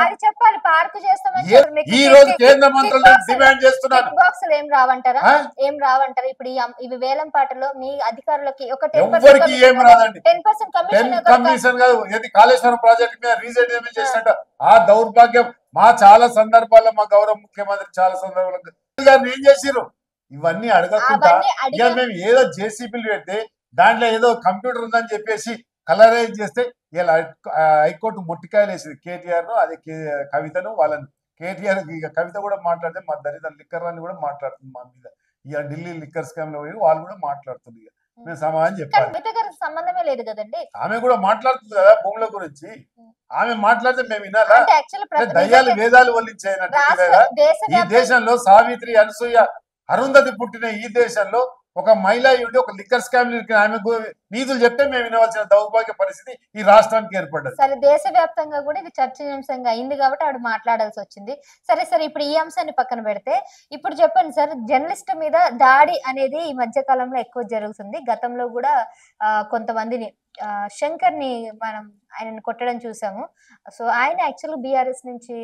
ఈ రోజు కేంద్ర మంత్రులు డిమాండ్ చేస్తున్నారు. బాక్సులు ఏం రావంటారా? ఏం రావంటారా? ఇప్పుడు ఇవి వేలం పాటలో మీ అధికారులకి ఒక ఎవరికి ఏం రాదండి. 10% కమిషన్ కాదు, ఏది కాళేశ్వరం ప్రాజెక్ట్ మీద రీజెంట్ చేసినట్టు ఆ దౌర్భాగ్యం మా చాలా సందర్భాల్లో మా గౌరవ ముఖ్యమంత్రి చాలా సందర్భాల్లో ఏం చేసిరు ఇవన్నీ అడగకుండా ఇక మేము ఏదో జేసీబీలు పెడితే దాంట్లో ఏదో కంప్యూటర్ ఉందని చెప్పేసి కలరైజ్ చేస్తే ఇలా హైకోర్టు మొట్టికాయలు వేసింది కేటీఆర్ ను, అదే కవితను. వాళ్ళని కేటీఆర్ కవిత కూడా మాట్లాడితే మా దళిత లిక్కర్ అని కూడా మాట్లాడుతుంది మా మీద. ఇక ఢిల్లీ లిక్కర్ స్కామ్ లో పోయి వాళ్ళు కూడా మాట్లాడుతుంది. మేము సమాధానం చెప్పాలి. సంబంధమే లేదు కదండి. ఆమె కూడా మాట్లాడుతుంది కదా భూముల గురించి. ఆమె మాట్లాడితే మేము వినాలా? దయ్యాలు వేదాలు వల్లించాయినట్టు ఈ దేశంలో సావిత్రి, అనసూయ, అరుంధతి పుట్టిన ఈ దేశంలో ఒక మహిళ ఉండి ఒక లిక్కర్ స్కామ్ ఆమె నీతులు చెప్తే మేము వినవలసిన దౌర్భాగ్య పరిస్థితి ఈ రాష్ట్రానికి ఏర్పడ్డది. సరే, దేశవ్యాప్తంగా కూడా ఇది చర్చనీయాంశంగా అయింది కాబట్టి ఆవిడ మాట్లాడాల్సి వచ్చింది. సరే సరే, ఇప్పుడు ఈ అంశాన్ని పక్కన పెడితే ఇప్పుడు చెప్పండి సార్, జర్నలిస్ట్ మీద దాడి అనేది ఈ మధ్య కాలంలో ఎక్కువ జరుగుతుంది. గతంలో కూడా కొంతమందిని శంకర్ ని మనం ఆయనను కొట్టడం చూసాము. సో ఆయన యాక్చువల్గా బీఆర్ఎస్ నుంచి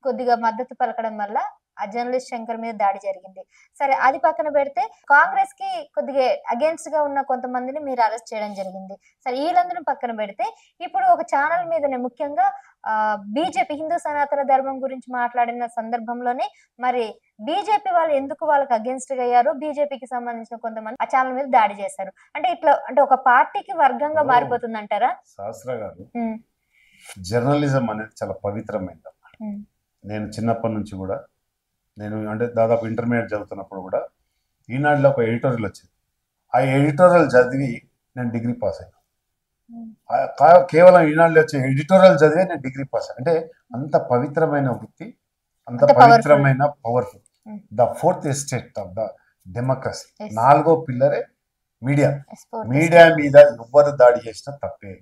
కొద్దిగా మద్దతు పలకడం వల్ల ఆ జర్నలిస్ట్ శంకర్ మీద దాడి జరిగింది. సరే, అది పక్కన పెడితే కాంగ్రెస్ కి కొద్దిగా అగేన్స్ట్ గా ఉన్న కొంతమందిని మీరు అరెస్ట్ చేయడం జరిగింది. సరే, వీళ్ళందరూ పక్కన పెడితే ఇప్పుడు ఒక ఛానల్ మీదనే ముఖ్యంగా బీజేపీ హిందూ సనాతన ధర్మం గురించి మాట్లాడిన సందర్భంలోనే మరి బీజేపీ వాళ్ళు ఎందుకు వాళ్ళకి అగేన్స్ట్ గా అయ్యారు, బీజేపీకి సంబంధించిన కొంతమంది ఆ ఛానల్ మీద దాడి చేశారు. అంటే ఇట్లా అంటే ఒక పార్టీకి వర్గంగా మారిపోతుంది అంటారా? శాస్త్ర గారు, జర్నలిజం అనేది చాలా పవిత్రమైనది. నేను చిన్నప్పటి నుంచి కూడా నేను అంటే దాదాపు ఇంటర్మీడియట్ చదువుతున్నప్పుడు కూడా ఈనాడులో ఒక ఎడిటోరియల్ వచ్చింది. ఆ ఎడిటోరియల్ చదివి నేను డిగ్రీ పాస్ అయ్యాను. కేవలం ఈనాడులో వచ్చే ఎడిటోరియల్ చదివి నేను డిగ్రీ పాస్ అయ్యాను. అంటే అంత పవిత్రమైన వృత్తి, అంత పవిత్రమైన powerful. The fourth estate of the democracy, 4వ పిల్లరే మీడియా. మీడియా మీద ఎవ్వరు దాడి చేసినా తప్పే.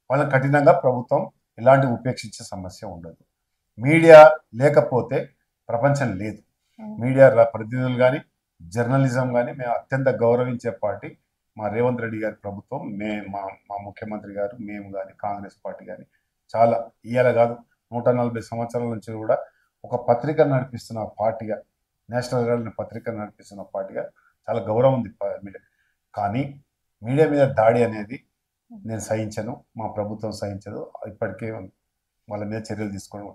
వాళ్ళని కఠినంగా ప్రభుత్వం ఎలాంటి ఉపేక్షించే సమస్య ఉండదు. మీడియా లేకపోతే ప్రపంచం లేదు. మీడియా ప్రతినిధులు కానీ జర్నలిజం కానీ మేము అత్యంత గౌరవించే పార్టీ మా రేవంత్ రెడ్డి గారి ప్రభుత్వం. మా ముఖ్యమంత్రి గారు, మేము కానీ కాంగ్రెస్ పార్టీ కానీ చాలా ఇయ్యాల కాదు 140 సంవత్సరాల నుంచి కూడా ఒక పత్రిక నడిపిస్తున్న పార్టీగా, నేషనల్ హెరాల్డ్ పత్రిక నడిపిస్తున్న పార్టీగా చాలా గౌరవం ఉంది మీడియా. కానీ మీడియా మీద దాడి అనేది నేను సహించను, మా ప్రభుత్వం సహించదు. ఇప్పటికే వాళ్ళ మీద చర్యలు తీసుకోవడం.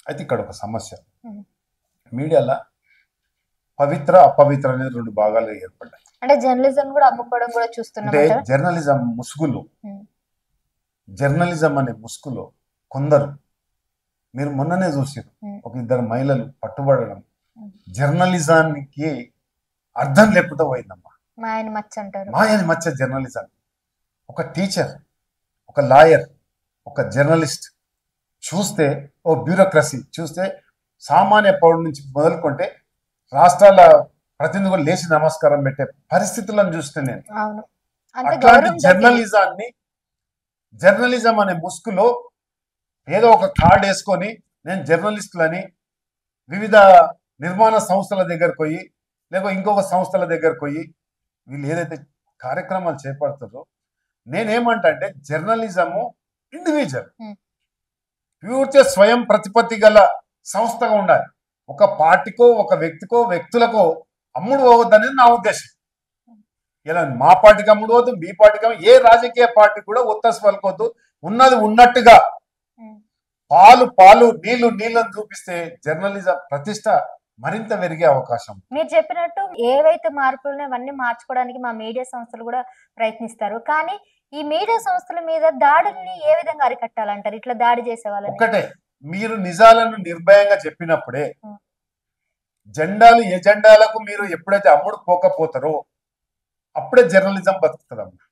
అయితే ఇక్కడ ఒక సమస్య, మీడియాలో పవిత్ర అపవిత్ర అనేది 2 భాగాలు ఏర్పడ్డాయి. అంటే జర్నలిజం కూడా అమ్ముకోవడం కూడా చూస్తున్నాం. అంటే జర్నలిజం ముసుగులో, జర్నలిజం అనే ముసుగులో కొందరు, మీరు మొన్ననే చూసారు ఒక 2 మహిళలు పట్టుబడడం. జర్నలిజానికి అర్థం లేకుండా పోయిందమ్మా. మాయని మచ్చ అంటారు. మాయని మచ్చ జర్నలిజం. ఒక టీచర్, ఒక లాయర్, ఒక జర్నలిస్ట్ చూస్తే, ఓ బ్యూరోక్రసీ చూస్తే, సామాన్య పౌరుడి నుంచి మొదలుకుంటే రాష్ట్రాల ప్రతినిధులు లేచి నమస్కారం పెట్టే పరిస్థితులను చూస్తే నేను అట్లాంటి జర్నలిజం అనే ముసుగులో ఏదో ఒక కార్డు వేసుకొని నేను జర్నలిస్టులని వివిధ నిర్మాణ సంస్థల దగ్గరకు పోయి, లేకపోతే ఇంకొక సంస్థల దగ్గరకు పోయి వీళ్ళు ఏదైతే కార్యక్రమాలు చేపడతారో, నేనేమంటా అంటే జర్నలిజము ఇండివిజువల్, పూర్తి స్వయం ప్రతిపత్తి గల సంస్థగా ఉండాలి. ఒక పార్టీకో, ఒక వ్యక్తికో, వ్యక్తులకో అమ్ముడు పోవద్దనేది నా ఉద్దేశం. ఇలా మా పార్టీకి అమ్ముడు పోవద్దు, మీ పార్టీకి, ఏ రాజకీయ పార్టీ కూడా ఒత్తసు పలుకోవద్దు. ఉన్నది ఉన్నట్టుగా పాలు పాలు, నీళ్లు నీళ్ళని చూపిస్తే జర్నలిజం ప్రతిష్ట మరింత పెరిగే అవకాశం. మీరు చెప్పినట్టు ఏవైతే మార్పులు అవన్నీ మార్చుకోవడానికి మా మీడియా సంస్థలు కూడా ప్రయత్నిస్తారు. కానీ ఈ మీడియా సంస్థల మీద దాడుల్ని ఏ విధంగా అరికట్టాలంటారు? ఇట్లా దాడి చేసే వాళ్ళని ఒకటే, మీరు నిజాలను నిర్భయంగా చెప్పినప్పుడే, జెండాలు ఎజెండాలకు మీరు ఎప్పుడైతే అమ్ముడు పోకపోతారో అప్పుడే జర్నలిజం బతుకుతుందమ్మా.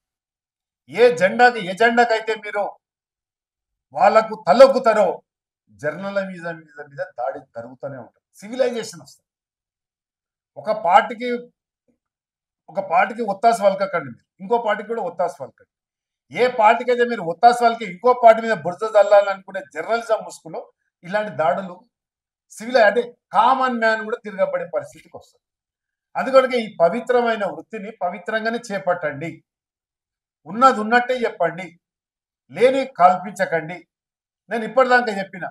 ఏ జెండాకి ఎజెండాకైతే మీరు వాళ్ళకు తలొక్కుతారో జర్నలిజం మీద దాడి జరుగుతూనే ఉంటుంది. సివిలైజేషన్ వస్తుంది. ఒక పార్టీకి ఒత్తాసు పలకకండి, మీరు ఇంకో పార్టీకి కూడా ఒత్తాసు పలకండి. ఏ పార్టీకి అయితే మీరు ఒత్తాసు పలికి ఇంకో పార్టీ మీద బురద చల్లాలనుకునే జర్నలిజం ముసుగులో ఇలాంటి దాడులు అంటే కామన్ మ్యాన్ కూడా తిరగబడే పరిస్థితికి వస్తుంది. అందుకని ఈ పవిత్రమైన వృత్తిని పవిత్రంగానే చేపట్టండి. ఉన్నది ఉన్నట్టే చెప్పండి, లేని కల్పించకండి. నేను ఇప్పటిదాకా చెప్పిన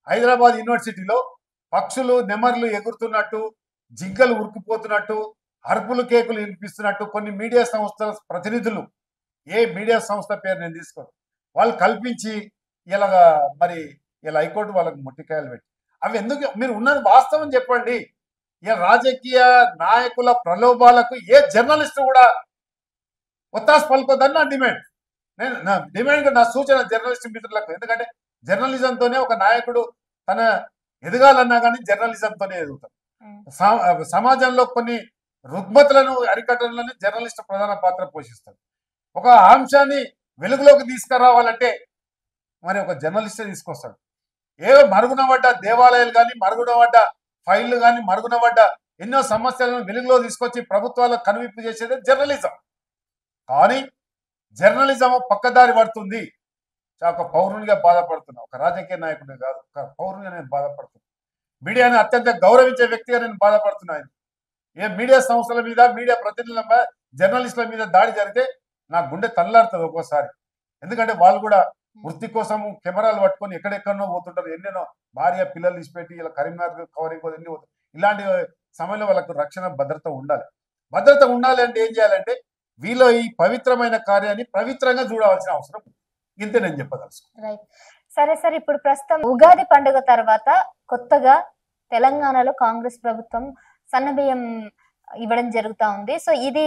హైదరాబాద్ యూనివర్సిటీలో పక్షులు నెమర్లు ఎగురుతున్నట్టు, జింకలు ఉరుకుపోతున్నట్టు, అరుపులు కేకులు వినిపిస్తున్నట్టు కొన్ని మీడియా సంస్థల ప్రతినిధులు, ఏ మీడియా సంస్థ పేరు నేను తీసుకోను, వాళ్ళు కల్పించి ఇలా హైకోర్టు వాళ్ళకు ముట్టికాయలు పెట్టి అవి ఎందుకు? మీరు ఉన్నది వాస్తవం చెప్పండి. ఇలా రాజకీయ నాయకుల ప్రలోభాలకు ఏ జర్నలిస్ట్ కూడా ఒత్తాసు పలుకోదని నా డిమాండ్. నా సూచన జర్నలిస్ట్ మిత్రులకు. ఎందుకంటే జర్నలిజంతోనే ఒక నాయకుడు తన ఎదగాలన్నా కానీ జర్నలిజంతోనే ఎదుగుతాం. సమాజంలో కొన్ని రుగ్మతలను అరికట్టడంలోనే జర్నలిస్ట్ ప్రధాన పాత్ర పోషిస్తారు. ఒక అంశాన్ని వెలుగులోకి తీసుకురావాలంటే మరి ఒక జర్నలిస్టే తీసుకొస్తాడు. ఏదో మరుగున పడ్డ దేవాలయాలు కానీ, మరుగున పడ్డ ఫైళ్లు కానీ, మరుగున పడ్డ ఎన్నో సమస్యలను వెలుగులో తీసుకొచ్చి ప్రభుత్వాలకు కనువిప్పు చేసేది జర్నలిజం. కానీ జర్నలిజం పక్కదారి పడుతుంది. ఒక పౌరునిగా బాధపడుతున్నా, ఒక రాజకీయ నాయకుడిని కాదు, ఒక పౌరునిగా నేను బాధపడుతున్నా. మీడియాని అత్యంత గౌరవించే వ్యక్తిగా నేను బాధపడుతున్నాను. ఏ మీడియా సంస్థల మీద, మీడియా ప్రతినిధుల మీద, జర్నలిస్టుల మీద దాడి జరిగితే నా గుండె తల్లాడుతుంది ఒక్కోసారి. ఎందుకంటే వాళ్ళు కూడా వృత్తి కోసం కెమెరాలు పట్టుకొని ఎక్కడెక్కడనో పోతుంటారు. ఎన్నెన్నో భార్య పిల్లలు ఇచ్చిపెట్టి ఇలా కరీంనగర్ కవరింగ్ ఎన్ని పోతారు. ఇలాంటి సమయంలో వాళ్ళకు రక్షణ భద్రత ఉండాలి. భద్రత ఉండాలి అంటే ఏం చేయాలంటే వీళ్ళు ఈ పవిత్రమైన కార్యాన్ని పవిత్రంగా చూడవలసిన అవసరం. ఇంతే నేను చెప్పదలుచుకున్నాను. సరే సరే, ఇప్పుడు ప్రస్తుతం ఉగాది పండుగ తర్వాత కొత్తగా తెలంగాణలో కాంగ్రెస్ ప్రభుత్వం సన్నబియ్యం ఇవ్వడం జరుగుతా ఉంది. సో ఇది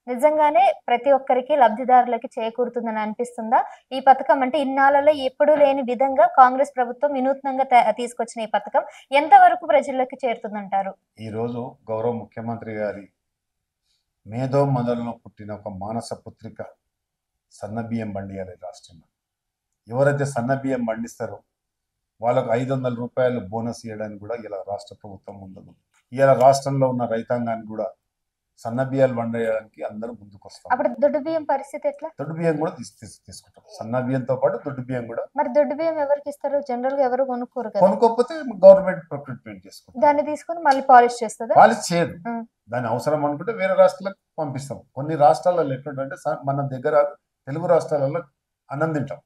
నిజంగానే ప్రతి ఒక్కరికి లబ్ధిదారులకి చేకూరుతుందని అనిపిస్తుందా? ఈ పథకం అంటే ఇన్నాళ్ళలో ఎప్పుడూ లేని విధంగా కాంగ్రెస్ ప్రభుత్వం వినూత్నంగా తీసుకొచ్చిన ఈ పథకం ఎంతవరకు ప్రజల్లోకి చేరుతుందంటారు? ఈ రోజు గౌరవ ముఖ్యమంత్రి గారి మేధో మొదలలో పుట్టిన ఒక మానస పుత్రిక సన్నబియ్యం బండియాలి రాష్ట్రంలో. ఎవరైతే సన్నబియ్యం పండిస్తారో వాళ్ళకు 500 రూపాయలు బోనస్ ఇవ్వడానికి కూడా ఇలా రాష్ట్ర ప్రభుత్వం ఉండదు. ఇలా రాష్ట్రంలో ఉన్న రైతాంగాన్ని కూడా సన్నబియ్యాలు పండేయడానికి అందరూ ముందుకు వస్తారు. అప్పుడు దొడ్డు బియ్యం పరిస్థితి ఎట్లా? దొడ్డు బియ్యం కూడా తీసుకుంటాం. సన్న బియ్యంతో పాటు దొడ్డు బియ్యం కూడా. మరి దొడ్డు బియ్యం ఎవరికి ఇస్తారు? జనరల్ గా ఎవరు కొనుక్కోరు కదా. కొనుక్కోకపోతే గవర్నమెంట్ ప్రొక్యూర్మెంట్ చేసుకుంటాం. దాన్ని తీసుకొని మళ్ళీ పాలిష్ చేస్తుందా? పాలిష్ చేయదు. దాని అవసరం అనుకుంటే వేరే రాష్ట్రాలకు పంపిస్తాం. కొన్ని రాష్ట్రాలలో ఎట్లుంటే మన దగ్గర తెలుగు రాష్ట్రాలలో అన్నం తింటాం.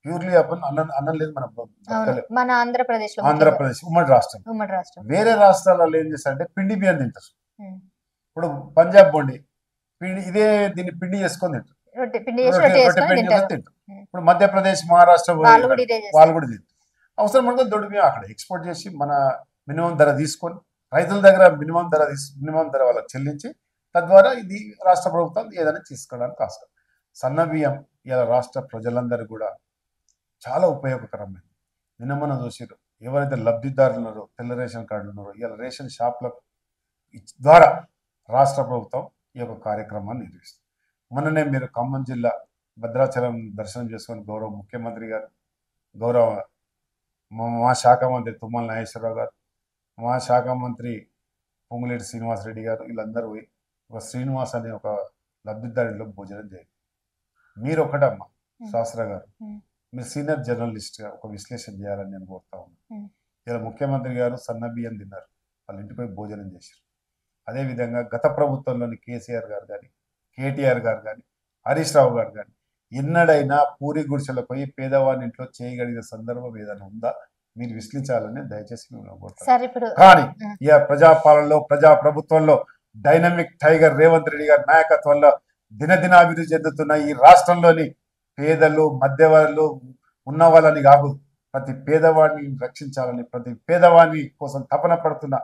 ప్యూర్లీ అన్నం లేదు మన ఆంధ్రప్రదేశ్ ఉమ్మడి రాష్ట్రం. వేరే రాష్ట్రాలలో ఏం చేస్తారంటే పిండి బియ్యం తింటారు. ఇప్పుడు పంజాబ్ బోండి దీన్ని పిండి చేసుకొని తింటారు. ఇప్పుడు మధ్యప్రదేశ్, మహారాష్ట్ర వాళ్ళు కూడా తింటారు. అవసరం అనుకో దొడ్డు బియ్యం అక్కడ ఎక్స్పోర్ట్ చేసి మన మినిమం ధర తీసుకొని రైతుల దగ్గర మినిమం ధర వాళ్ళకి చెల్లించి తద్వారా ఇది రాష్ట్ర ప్రభుత్వం ఏదైనా తీసుకోవడానికి అవసరం. సన్న బియ్యం ఇలా రాష్ట్ర ప్రజలందరూ కూడా చాలా ఉపయోగకరమైనది. నిన్న మనం చూసారు ఎవరైతే లబ్ధిదారులు ఉన్నారో, తెల్ల రేషన్ కార్డులు ఉన్నారో, ఇలా రేషన్ షాప్ల ద్వారా రాష్ట్ర ప్రభుత్వం ఈ యొక్క కార్యక్రమాన్ని నిర్వహిస్తుంది. మొన్ననే మీరు ఖమ్మం జిల్లా భద్రాచలం దర్శనం చేసుకొని గౌరవ ముఖ్యమంత్రి గారు, గౌరవ మా శాఖ మంత్రి తుమ్మల నాగేశ్వరరావు గారు, మా శాఖ మంత్రి పొంగులేటి శ్రీనివాసరెడ్డి గారు వీళ్ళందరూ పోయి ఒక శ్రీనివాస్ అనే ఒక లబ్ధిదారులో భోజనం చేయాలి. మీరు ఒకటమ్మా శాస్త్ర గారు, మీరు సీనియర్ జర్నలిస్ట్గా ఒక విశ్లేషణ చేయాలని నేను కోరుతా ఉన్నాను. ఇలా ముఖ్యమంత్రి గారు సన్న బియ్యం తిన్నారు, వాళ్ళ ఇంటికి పోయి భోజనం చేశారు. అదేవిధంగా గత ప్రభుత్వంలోని కేసీఆర్ గారు కానీ, కేటీఆర్ గారు కానీ, హరీష్ రావు గారు కానీ ఎన్నడైనా పూరి గుడిసెలకు పోయి పేదవాడి ఇంట్లో చేయగలిగిన సందర్భం ఏదైనా ఉందా? మీరు విశ్లేషించాలని దయచేసి మేము కోరుతాం. కానీ ఇక ప్రజాపాలనలో, ప్రజా ప్రభుత్వంలో డైనమిక్ టైగర్ రేవంత్ రెడ్డి గారి నాయకత్వంలో దినదినాభివృద్ధి చెందుతున్న ఈ రాష్ట్రంలోని పేదలు, మధ్యవర్తులు ఉన్న వాళ్ళని కాదు, ప్రతి పేదవాడిని రక్షించాలని, ప్రతి పేదవాడిని కోసం తపన పడుతున్న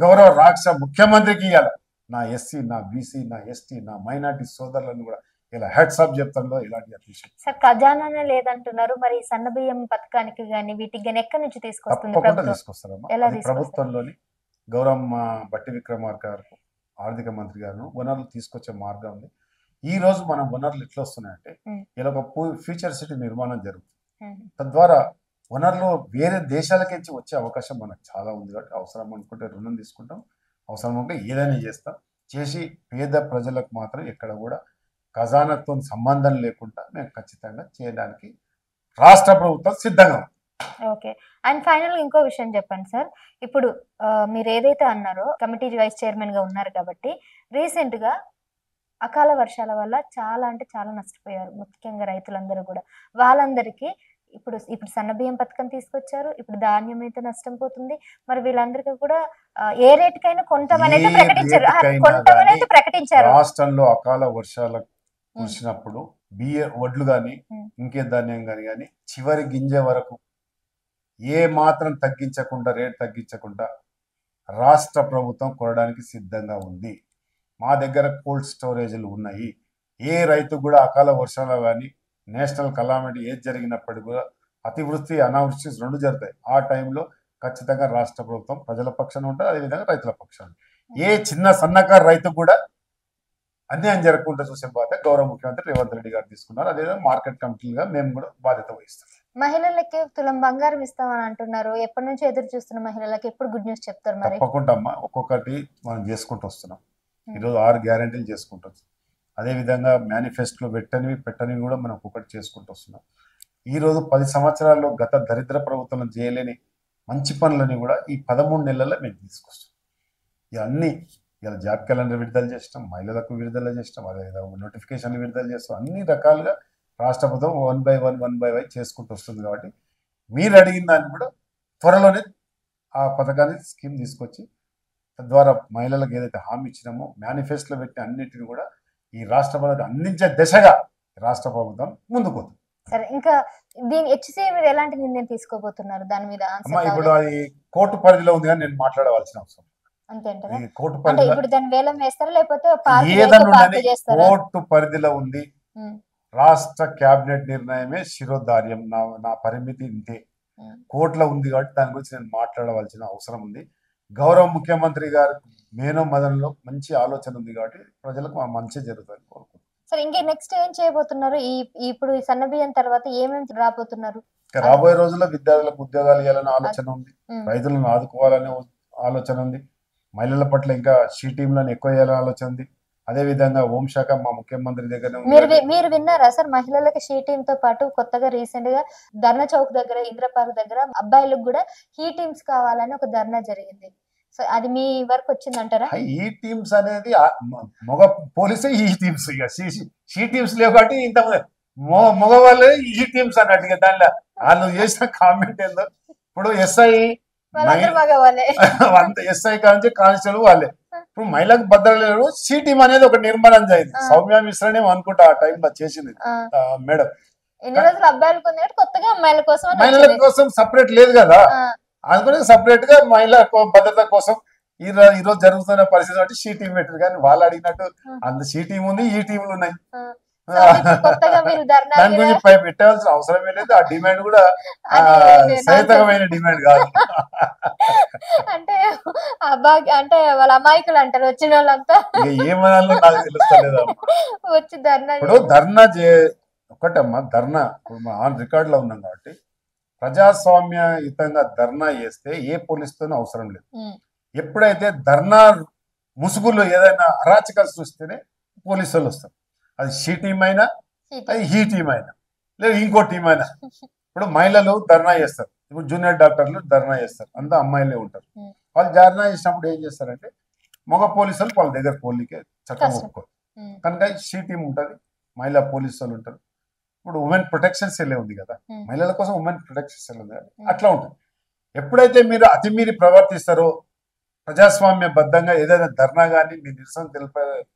గౌరవ రాష్ట్ర ముఖ్యమంత్రికి ఇవ్వాలి నా ఎస్సీ, నా బీసీ, నా ఎస్టీ, నా మైనార్టీ సోదరులను కూడా ఇలా హెడ్సప్ చెప్తాను. ఇలాంటి అప్రిషియేషన్. సార్ ఖజానానే లేదంటున్నారు, మరి సన్న బియ్యం పథకానికి కానీ వీటికి కానీ ఎక్కడి నుంచి తీసుకొస్తుంది? తీసుకొస్తారమ్మా. ప్రభుత్వంలోని గౌరవ బట్టి విక్రమార్క గారు, ఆర్థిక మంత్రి గారు వనరులు తీసుకొచ్చే మార్గం ఉంది. ఈ రోజు మనం వనరులు ఎట్లా వస్తున్నాయంటే ఇలా ఒక ఫ్యూచర్ సిటీ నిర్మాణం జరుగుతుంది. తద్వారా వనరులు వేరే దేశాలకించి వచ్చే అవకాశం మనకు చాలా ఉంది కాబట్టి అవసరం అనుకుంటే రుణం తీసుకుంటాం, అవసరం ఉంటే ఏదైనా చేస్తాం. చేసి పేద ప్రజలకు మాత్రం ఎక్కడ కూడా ఖజానాతో సంబంధం లేకుండా మేము ఖచ్చితంగా చేయడానికి రాష్ట్ర ప్రభుత్వం సిద్ధంగా ఉంది. ఓకే. అండ్ ఫైనల్ ఇంకో విషయం చెప్పండి సార్. ఇప్పుడు మీరు ఏదైతే అన్నారో కమిటీ వైస్ చైర్మన్ గా ఉన్నారు కాబట్టి రీసెంట్ గా అకాల వర్షాల వల్ల చాలా అంటే చాలా నష్టపోయారు, ముఖ్యంగా రైతులందరూ కూడా. వాళ్ళందరికీ ఇప్పుడు ఇప్పుడు సన్నబియ్యం పథకం తీసుకొచ్చారు, ఇప్పుడు ధాన్యం అయితే నష్టం పోతుంది. మరి వీళ్ళందరికీ కూడా ఏ రేటుకైనా కొంటామని అయితే ప్రకటించారు, కొంటామని అయితే ప్రకటించారు. రాష్ట్రంలో అకాల వర్షాలు కురిసినప్పుడు వడ్లు కానీ ఇంకే ధాన్యం కానీ చివరి గింజ వరకు ఏ మాత్రం తగ్గించకుండా, రేట్ తగ్గించకుండా రాష్ట్ర ప్రభుత్వం కొనడానికి సిద్ధంగా ఉంది. మా దగ్గర కోల్డ్ స్టోరేజ్లు ఉన్నాయి. ఏ రైతు కూడా అకాల వర్షాలు కానీ నేషనల్ కలామిటీ ఏది జరిగినప్పటికీ కూడా అతివృష్టి అనావృష్టి రెండు జరుగుతాయి. ఆ టైంలో ఖచ్చితంగా రాష్ట్ర ప్రభుత్వం ప్రజల పక్షాన ఉంటుంది, అదేవిధంగా రైతుల పక్షాన. ఏ చిన్న సన్నకారు రైతు కూడా అన్యాయం జరగకుండా చూసే బాధ్యత గౌరవ ముఖ్యమంత్రి రేవంత్ రెడ్డి గారు తీసుకున్నారు. అదేవిధంగా మార్కెట్ కమిటీలుగా మేము కూడా బాధ్యత వహిస్తాం. మహిళలకి తులం బంగారం ఇస్తామని అంటున్నారు. ఎప్పటి నుంచి ఎదురు చూస్తున్న మహిళలకు ఎప్పుడు గుడ్ న్యూస్ చెప్తారు? మరి తప్పకుండా అమ్మా, ఒక్కొక్కటి మనం చేసుకుంటూ వస్తున్నాం. ఈరోజు 6 గ్యారంటీలు చేసుకుంటాం. అదేవిధంగా మేనిఫెస్టోలో పెట్టనివి కూడా మనం ఒక్కొక్కటి చేసుకుంటూ వస్తున్నాం. ఈరోజు 10 సంవత్సరాల్లో గత దరిద్ర ప్రభుత్వం చేయలేని మంచి పనులని కూడా ఈ 13 నెలల్లో మేము తీసుకొస్తాం. ఇవన్నీ ఇలా జాబ్ క్యాలెండర్ విడుదల చేస్తాం, మహిళలకు విడుదల చేస్తాం, అదేవిధంగా నోటిఫికేషన్లు విడుదల చేస్తాం. అన్ని రకాలుగా రాష్ట్ర ప్రభుత్వం 1 by 1 చేసుకుంటూ వస్తుంది. కాబట్టి మీరు అడిగిన దాన్ని కూడా త్వరలోనే ఆ పథకాన్ని స్కీమ్ తీసుకొచ్చి తద్వారా మహిళలకు ఏదైతే హామీ ఇచ్చినామో మేనిఫెస్టోలో పెట్టిన అన్నింటిని కూడా ఈ రాష్ట్ర ప్రభుత్వం అందించే దిశగా రాష్ట్ర ప్రభుత్వం ముందుకు పోతుంది. సరే, ఇంకా దీని హెచ్సిఏ మీద ఎలాంటి నిర్ణయం తీసుకోబోతున్నారు? దాని మీద ఇప్పుడు అది కోర్టు పరిధిలో ఉంది కానీ నేను మాట్లాడవలసిన అవసరం అంతేంటారా? కోర్టు అంటే ఇప్పుడు దాన్ని వేలం వేస్తారా లేకపోతే కోర్టు పరిధిలో ఉంది. రాష్ట్ర కేబినెట్ నిర్ణయమే శిరోధార్యం. నా పరిమితి ఇంతే. కోర్టులో ఉంది కాబట్టి దాని గురించి నేను మాట్లాడవలసిన అవసరం ఉంది. గౌరవ ముఖ్యమంత్రి గారు మేనో మదన్లో మంచి ఆలోచన ఉంది కాబట్టి ప్రజలకు మంచి జరుగుతుంది కోరుకుంటున్నాను. సరే, ఇంకా నెక్స్ట్ ఏం చేయబోతున్నారు? ఇప్పుడు ఈ సన్నబియ్యం తర్వాత ఏమేమి రాబోతున్నారు? రాబోయే రోజుల్లో విద్యార్థులకు ఉద్యోగాలు ఇవ్వాలనే ఆలోచన ఉంది, రైతులను ఆదుకోవాలనే ఆలోచన ఉంది, మహిళల పట్ల ఇంకా షీ టీంలను ఎక్కువ చేయాలనే ఆలోచన ఉంది. అదే విధంగా హోంశాఖ మా ముఖ్యమంత్రి దగ్గర మీరు విన్నారా సార్? మహిళలకు షీ టీమ్ తో పాటు కొత్తగా రీసెంట్ గా ధర్నా చౌక్ దగ్గర, ఇంద్రపార్క్ దగ్గర అబ్బాయిలకు కూడా హీ టీమ్స్ కావాలని ఒక ధర్నా జరిగింది. సో అది మీ వరకు వచ్చిందంటారా? ఈ టీమ్స్ అనేది మగ పోలీసే ఈ టీమ్స్, ఇక షీ టీమ్స్ లేవు కాబట్టి ఇంత మగవాళ్ళే ఈ టీమ్స్ అన్నట్టుగా దానిలో వాళ్ళు చేసిన కామెంట్ ఏందో. ఇప్పుడు ఎస్ఐ ఎస్ఐ కాంచి కానిస్టేబుల్ వాళ్ళే. ఇప్పుడు మహిళకు భద్రత లేదు. షీ టీమ్ అనేది ఒక నిర్మాణం జరిగింది. సౌమ్య మిశ్రనే అనుకుంటా ఆ టైంలో చేసింది మేడం. మహిళల కోసం సపరేట్ లేదు కదా, అందుకని సపరేట్ గా మహిళల భద్రత కోసం ఈరోజు జరుగుతున్న పరిస్థితి బట్టి షీ టీం పెట్టారు. కానీ వాళ్ళు అడిగినట్టు అంత షీ టీం ఉంది, ఈ టీంలు ఉన్నాయి. దాని గురించి పెట్టవలసిన అవసరమే లేదు. ఆ డిమాండ్ కూడా సహితమైన డిమాండ్ కాదు. అంటే వాళ్ళ అమాయకులు అంటారు వచ్చిన వాళ్ళంతా. ఏమనాలో నాకు తెలుస్తలేదు. వచ్చి ధర్నా ఇప్పుడు ధర్నా ఒకటమ్మా, ధర్నా ఆన్ రికార్డ్ లో ఉన్నాం కాబట్టి ప్రజాస్వామ్యయుతంగా ధర్నా చేస్తే ఏ పోలీసుతోనూ అవసరం లేదు. ఎప్పుడైతే ధర్నా ముసుగులో ఏదైనా అరాచకాలు చూస్తేనే పోలీసు వాళ్ళు వస్తారు. అది షీ టీం అయినా, అది హీ టీం అయినా, లేదా ఇంకో టీం అయినా. ఇప్పుడు మహిళలు ధర్నా చేస్తారు, ఇప్పుడు జూనియర్ డాక్టర్లు ధర్నా చేస్తారు, అంతా అమ్మాయిలే ఉంటారు. వాళ్ళు ధర్నా చేసినప్పుడు ఏం చేస్తారంటే మగ పోలీసులు వాళ్ళ దగ్గర పోలీకే చట్టం ఒప్పుకోరు కనుక షీ టీం ఉంటుంది, మహిళా పోలీసు వాళ్ళు ఉంటారు. ఇప్పుడు ఉమెన్ ప్రొటెక్షన్ సెల్ ఉంది కదా, మహిళల కోసం ఉమెన్ ప్రొటెక్షన్ సెల్ ఉంది కదా, అట్లా ఉంటుంది. ఎప్పుడైతే మీరు అతిమీరి ప్రవర్తిస్తారో, ప్రజాస్వామ్యబద్ధంగా ఏదైనా ధర్నా కానీ మీ నిరసన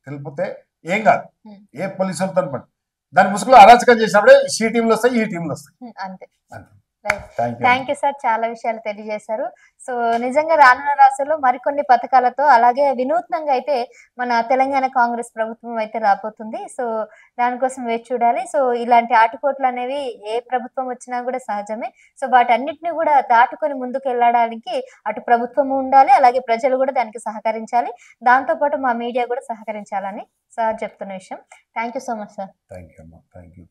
తెలిపితే ఏం కాదు, ఏ పోలీసులతో పని. దాని ముసుగులో అరాచకం చేసినప్పుడే షీ టీంలు వస్తాయి, ఈ టీంలు వస్తాయి. అంతే. థ్యాంక్ యూ సార్, చాలా విషయాలు తెలియజేశారు. సో నిజంగా రానున్న రాష్ట్రంలో మరికొన్ని పథకాలతో అలాగే వినూత్నంగా అయితే మన తెలంగాణ కాంగ్రెస్ ప్రభుత్వం అయితే రాబోతుంది. సో దానికోసం వేచి చూడాలి. సో ఇలాంటి ఆటుపోట్లు అనేవి ఏ ప్రభుత్వం వచ్చినా కూడా సహజమే. సో వాటన్నిటిని కూడా దాటుకొని ముందుకు వెళ్ళడానికి అటు ప్రభుత్వం ఉండాలి, అలాగే ప్రజలు కూడా దానికి సహకరించాలి. దాంతోపాటు మా మీడియా కూడా సహకరించాలని సార్ చెప్తున్న విషయం. Thank you so much sir. Thank you.